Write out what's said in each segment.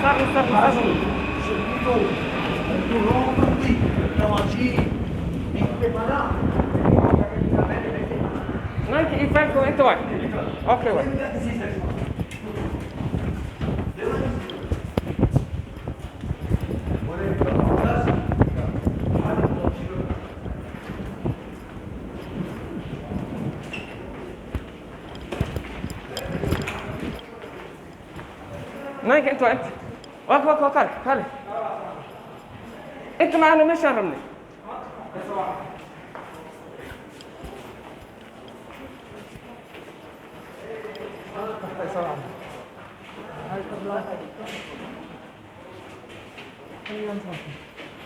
Subito tu rompi, oggi mi prepara. Nanti event ko ito ay. Okay wa. Nanti ito ay. Wak kali. Ito معنا مش هرمني.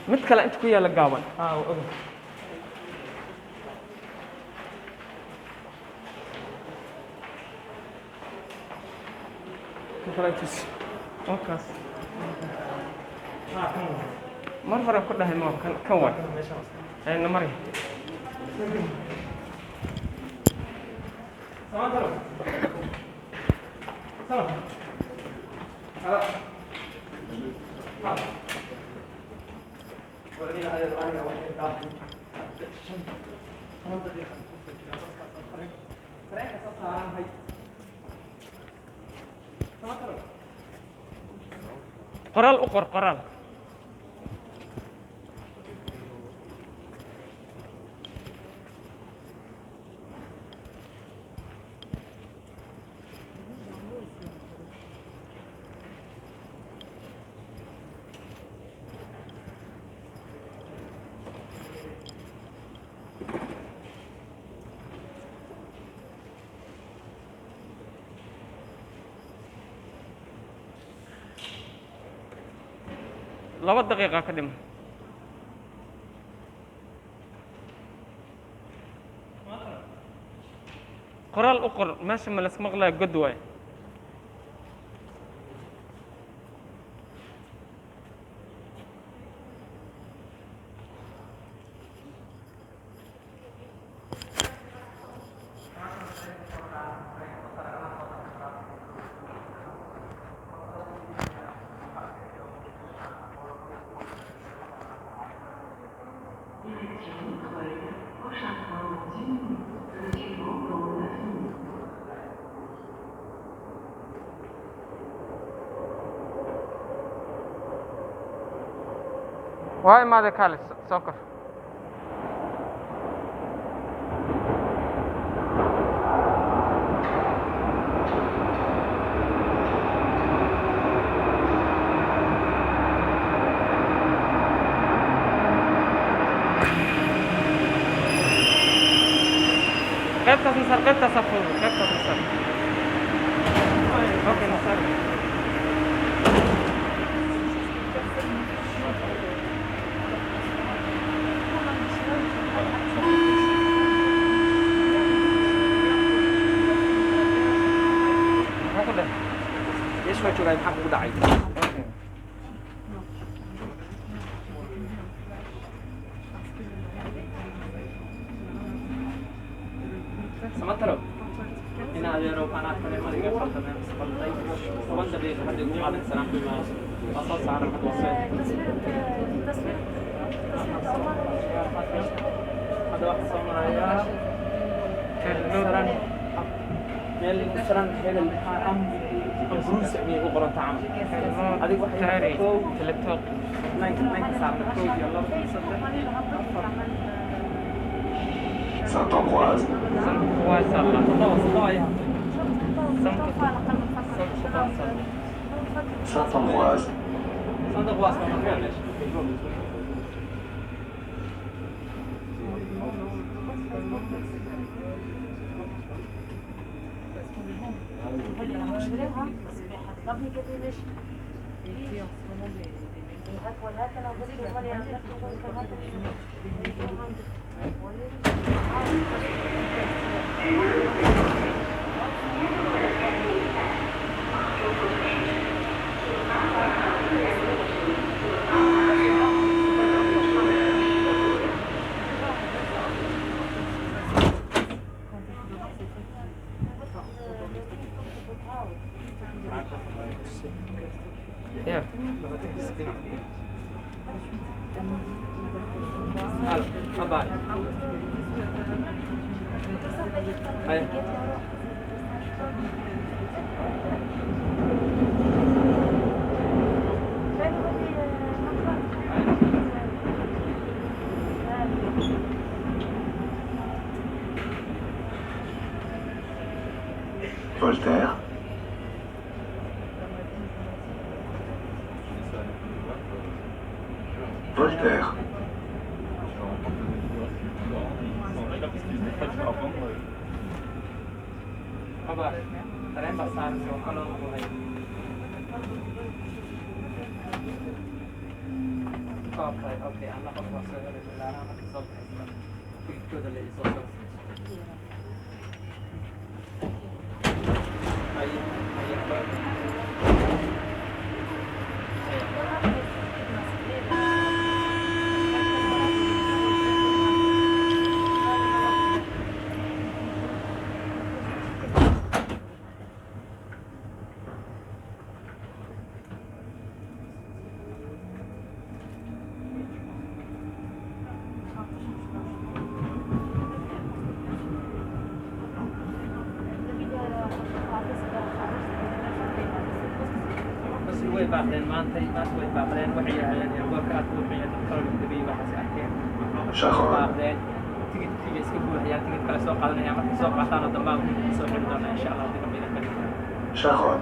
mid kale inta ku yaala gaaban wakaas mar hore ku dhahay ma kan way ayna mari qoraal u qor qoraal laba daqiiqa ka dhima qoraal u qor meesha ma las maqlaya god waay واي ماذا كالس سوكر كيف تصنصر كيف تصفر كيف تصنصر اوكي نصر Yesu cho lại thằng đại. Sementara ini ada rokanan penerima dengan partner seperti kawan dari hadir Jumat senang asal sarang kuasa. Ada waktu sama raya. Serang مالي مثلا حين الحام البروس يعني غبرة طعم هذيك واحد تاري تلتوق نايك ساعة الكود يلا Saint-Ambroise. Saint-Ambroise الله صبايا Saint-Ambroise. صندوق واسع ما كانش Yeah. Halo, kabar? Ayo. Voltaire. Voltaire. Kabar? Kalian pasar kalau mulai. Oke, anak aku masuk dari negara anak isol. Itu dari isol. Ayo, way بعدين ما انت ما تسوي بعدين وحي يعني الورك ات وحي القلب تبي واحد ساعتين Sharon. بعدين تيجي اسكبوا هي تيجي كلا سوق قادنا يا مركز سوق قطعنا ضمام سوق بدنا ان شاء الله تكمل Sharon.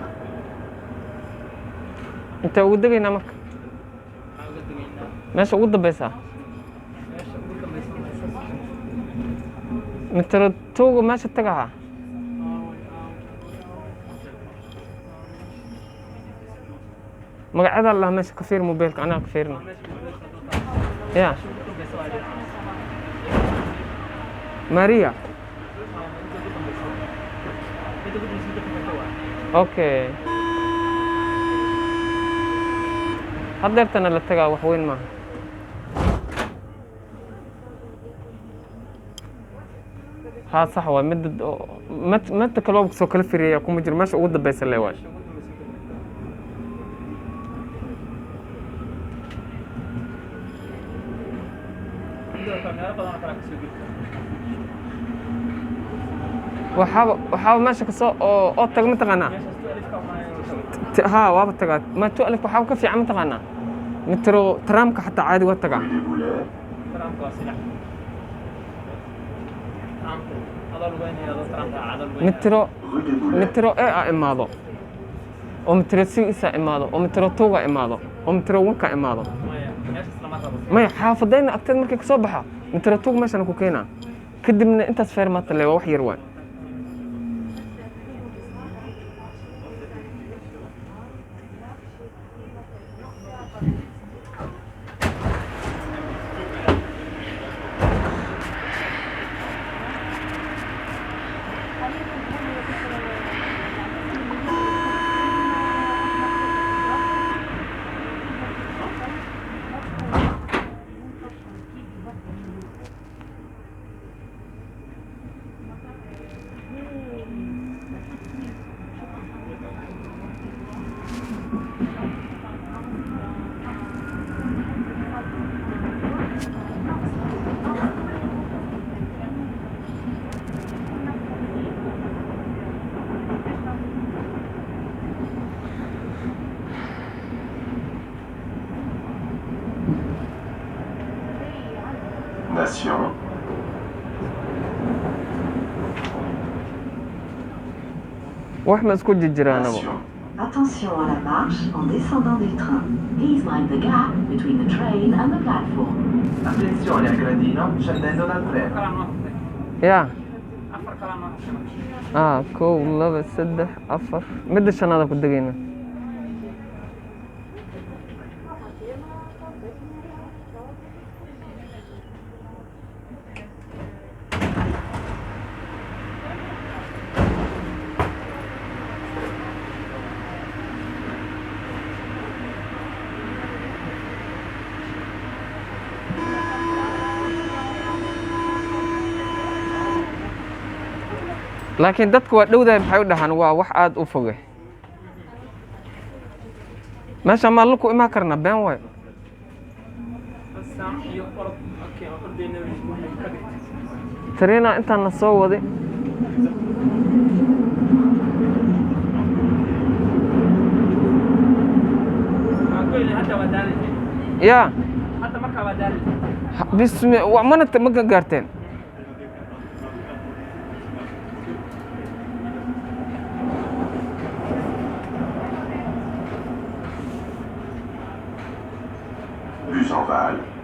Inta ugu degayna marka meesha ugu dambaysa mitro tuuga meesha tagaha magaceeda allah meesha ka fiir mobilka anaa ka fiirna ya Maria okay haddeertana la tagaa wax weyn maaha haa sax waa midda kaloo soo kala firiyaya kuma jiro meesha ugu dambaysa lee waay waxaa meesha kasoo oo tag mataqaanaa ها وابا تقعد ما تؤلف وحاول كيف يعمل تغنى مترو ترامك حتى عادي وتقع مترو ايه اماضو ومترو سيسا اماضو ومترو توغا اماضو ومترو ونكا اماضو ما حافظين اكتر مركي كصبحة مترو توغ ماشي انا كوكينا كدمنا انت سفير ماتلي وحي يروان Nation. واحنا اسكت جيرانه Attention à la marche en descendant du train. Please mind the gap between the train and the platform. Attenzione al gradino scendendo dal treno. يا كو لبس سدح أفر مدة شنادة كدقينا laakiin dadku waa dhowdahay maxay u dhahaan waa wax aad u foge meesha maa laku imaan karnaa been waay الساعة يقرب اوكي اقول بين tariina intaan na soo waday اقول لي حتى وداري yaa حتى مركب وداري bismi mana ma gaarteen Bus en Val.